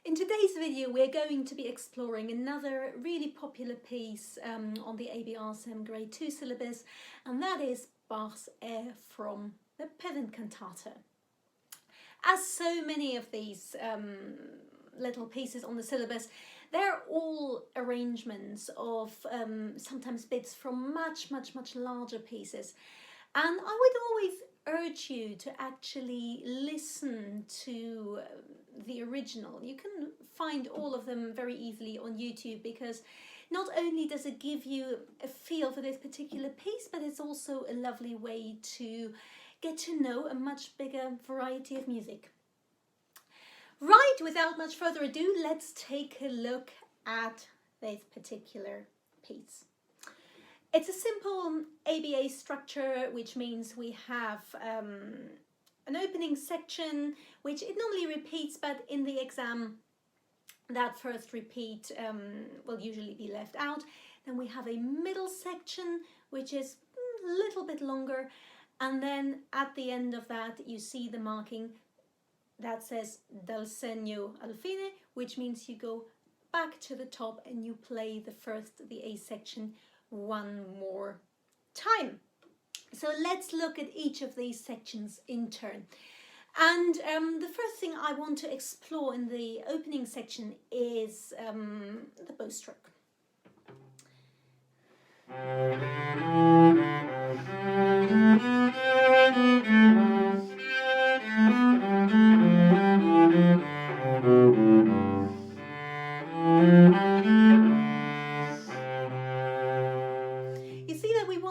In today's video we're going to be exploring another really popular piece on the ABRSM Grade 2 syllabus, and that is Bach's air from the Peasant Cantata. As so many of these little pieces on the syllabus, they're all arrangements of sometimes bits from much larger pieces, and I would always urge you to actually listen to the original. You can find all of them very easily on YouTube, because not only does it give you a feel for this particular piece, but it's also a lovely way to get to know a much bigger variety of music. Right, without much further ado, let's take a look at this particular piece. It's a simple ABA structure, which means we have an opening section, which it normally repeats, but in the exam that first repeat will usually be left out. Then we have a middle section, which is a little bit longer, and then at the end of that you see the marking that says dal segno al fine, which means you go back to the top and you play the A section one more time. So let's look at each of these sections in turn. And the first thing I want to explore in the opening section is the bow stroke.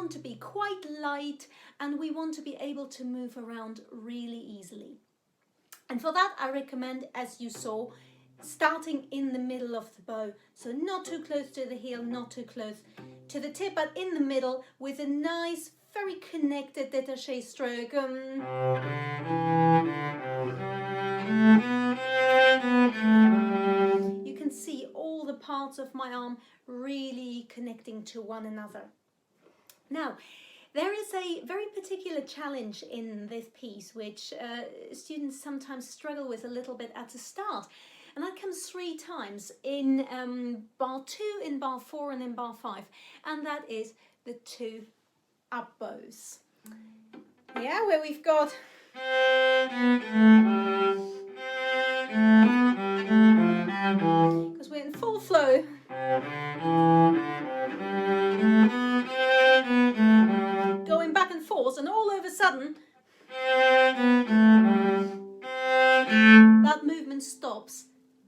To be quite light, and we want to be able to move around really easily. And for that I recommend, as you saw, starting in the middle of the bow, so not too close to the heel, not too close to the tip, but in the middle with a nice, very connected détaché stroke. You can see all the parts of my arm really connecting to one another. Now, there is a very particular challenge in this piece, which students sometimes struggle with a little bit at the start. And that comes 3 times in bar 2, in bar 4 and in bar 5. And that is the 2 up bows. Yeah, where we've got... because we're in full flow. Going back and forth, and all of a sudden that movement stops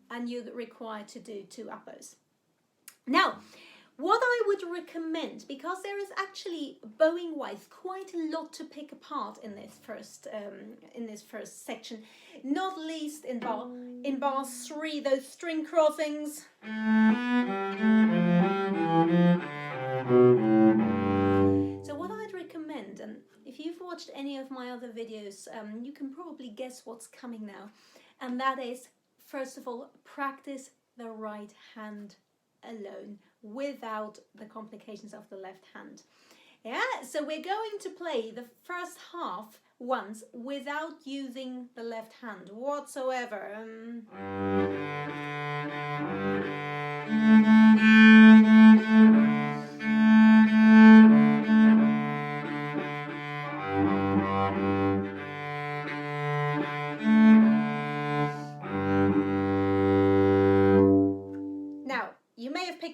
and you're required to do 2 up bows. Now, what I would recommend, because there is actually bowing wise quite a lot to pick apart in this first section, not least in bar 3, those string crossings. And if you've watched any of my other videos, you can probably guess what's coming now. And that is, first of all, practice the right hand alone without the complications of the left hand. Yeah, so we're going to play the first half once without using the left hand whatsoever.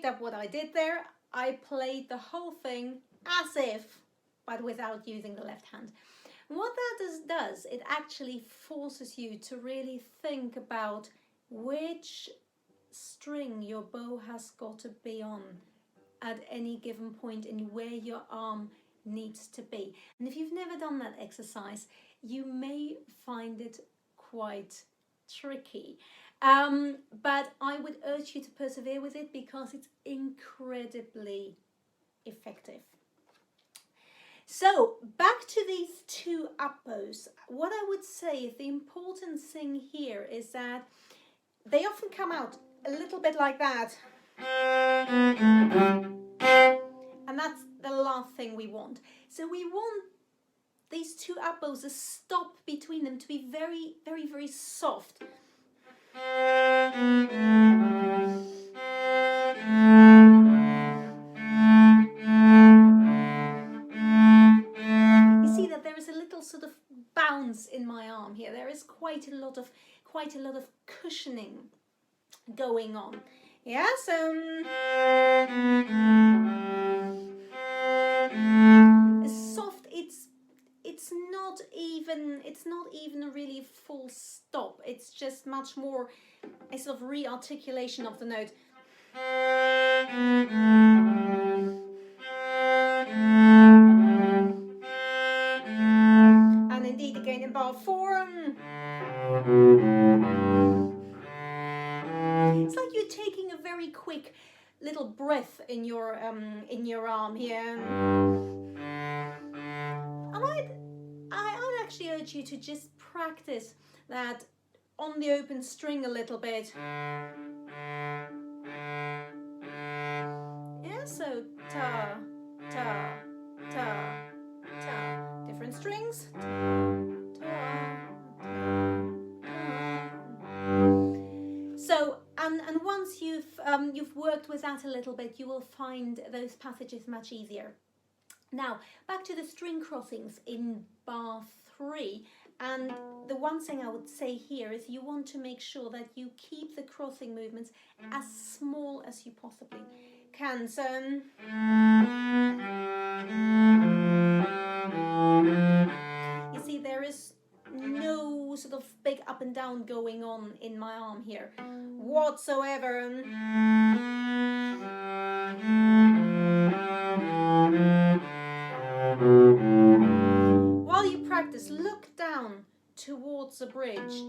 Up what I did there, I played the whole thing as if, but without using the left hand. And what that does, it actually forces you to really think about which string your bow has got to be on at any given point and where your arm needs to be. And if you've never done that exercise, you may find it quite tricky. But I would urge you to persevere with it, because it's incredibly effective. So back to these 2 up bows. What I would say is the important thing here is that they often come out a little bit like that. And that's the last thing we want. So we want these 2 up bows, a stop between them, to be very soft. You see that there is a little sort of bounce in my arm here. There is quite a lot of cushioning going on. Yeah, so soft. It's not even a really full stop. It's just much more a sort of re-articulation of the note. And indeed again in bar 4. It's like you're taking a very quick little breath in your arm here. And I'd actually urge you to just practice that on the open string a little bit. Yeah, so ta, ta, ta, ta. Different strings. Ta, ta, ta, ta. So, and once you've worked with that a little bit, you will find those passages much easier. Now, back to the string crossings in bar 3. And the one thing I would say here is you want to make sure that you keep the crossing movements as small as you possibly can. So, you see there is no sort of big up and down going on in my arm here whatsoever. While you practice, look down towards the bridge,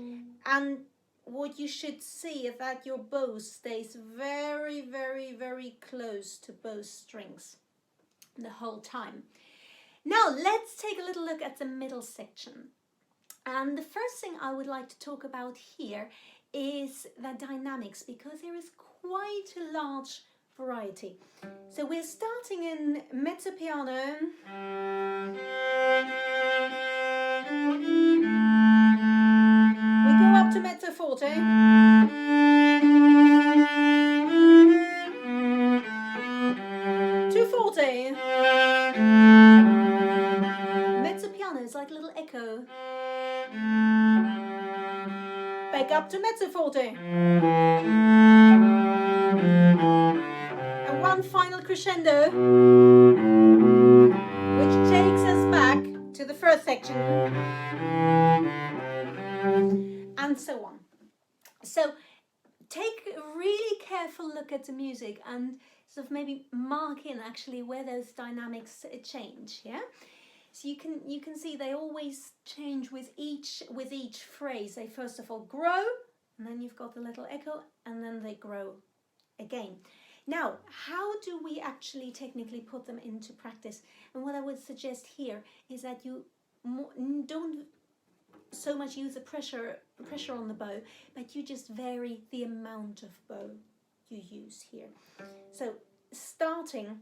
and what you should see is that your bow stays very, very, very close to both strings the whole time. Now let's take a little look at the middle section. And the first thing I would like to talk about here is the dynamics, because there is quite a large variety. So we're starting in mezzo piano. We go up to mezzo forte. To forte. Mezzo piano is like a little echo. Back up to mezzo forte. And one final crescendo, which takes us back to the first section. And so on. So take a really careful look at the music and sort of maybe mark in actually where those dynamics change. Yeah. So you can see they always change with each phrase. They first of all grow, and then you've got the little echo, and then they grow again. Now, how do we actually technically put them into practice? And what I would suggest here is that you don't so much use the pressure on the bow, but you just vary the amount of bow you use here. So starting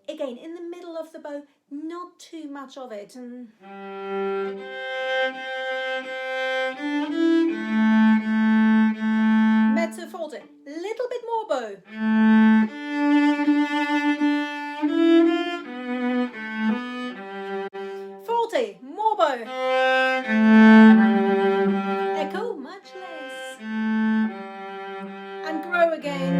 again in the middle of the bow, not too much of it. Mezzo forte, little bit more bow. Forte, more bow. Echo, much less. And grow again.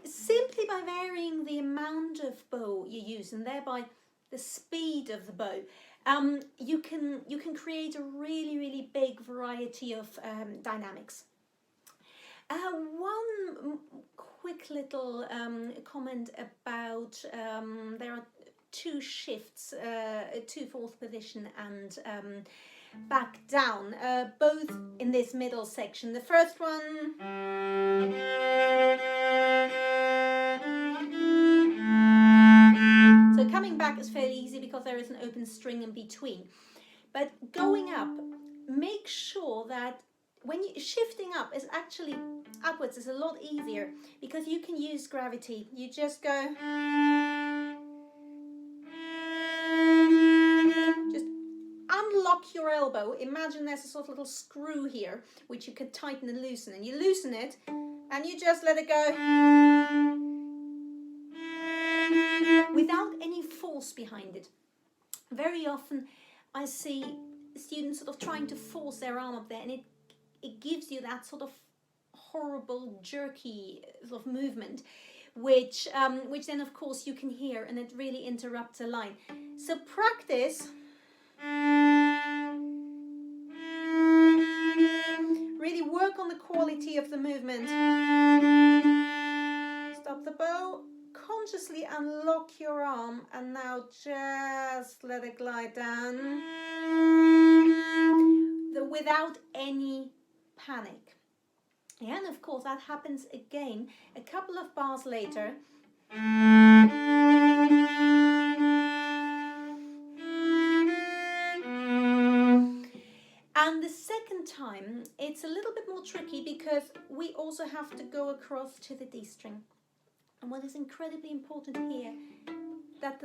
Simply by varying the amount of bow you use and thereby the speed of the bow, you can create a really, really big variety of dynamics. One quick little comment about there are two shifts to fourth position and back down, both in this middle section. The first one, so coming back is fairly easy because there is an open string in between. But going up, make sure that when you shifting up is actually upwards is a lot easier because you can use gravity. You just go. lock your elbow. Imagine there's a sort of little screw here, which you can tighten and loosen. And you loosen it, and you just let it go. Without any force behind it. Very often I see students sort of trying to force their arm up there, and it gives you that sort of horrible jerky sort of movement, which then of course you can hear, and it really interrupts a line. So practice really work on the quality of the movement. Stop the bow, consciously unlock your arm, and now just let it glide down without any panic. Yeah, and of course that happens again a couple of bars later. And the second time it's a little bit more tricky, because we also have to go across to the D string. And what is incredibly important here, that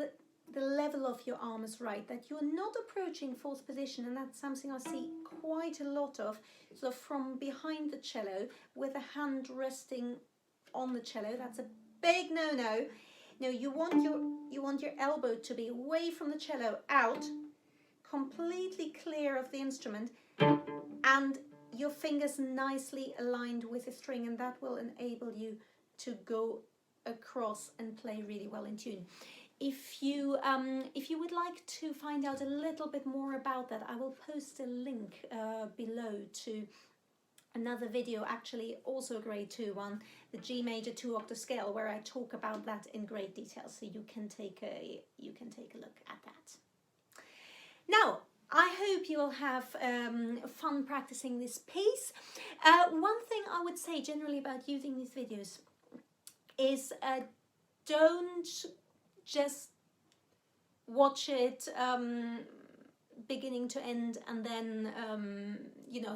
the level of your arm is right, that you're not approaching fourth position, and that's something I see quite a lot of, sort of from behind the cello with a hand resting on the cello. That's a big no-no. No, you want your elbow to be away from the cello, out, completely clear of the instrument, and your fingers nicely aligned with the string, and that will enable you to go across and play really well in tune. If you would like to find out a little bit more about that, I will post a link below to another video, actually also a grade 2 one, the G major 2-octave scale, where I talk about that in great detail, so you can take a look at that. Now, I hope you will have fun practicing this piece. One thing I would say generally about using these videos is don't just watch it beginning to end and then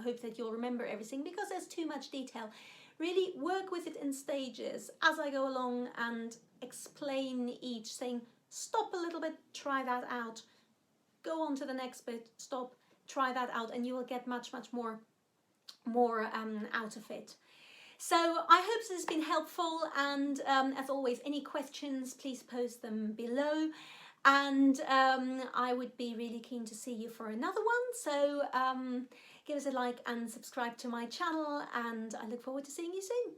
hope that you'll remember everything, because there's too much detail. Really work with it in stages as I go along and explain each, saying stop a little bit, try that out, go on to the next bit, stop, try that out, and you will get much more out of it. So I hope this has been helpful, and as always, any questions, please post them below, and I would be really keen to see you for another one. So give us a like and subscribe to my channel, and I look forward to seeing you soon.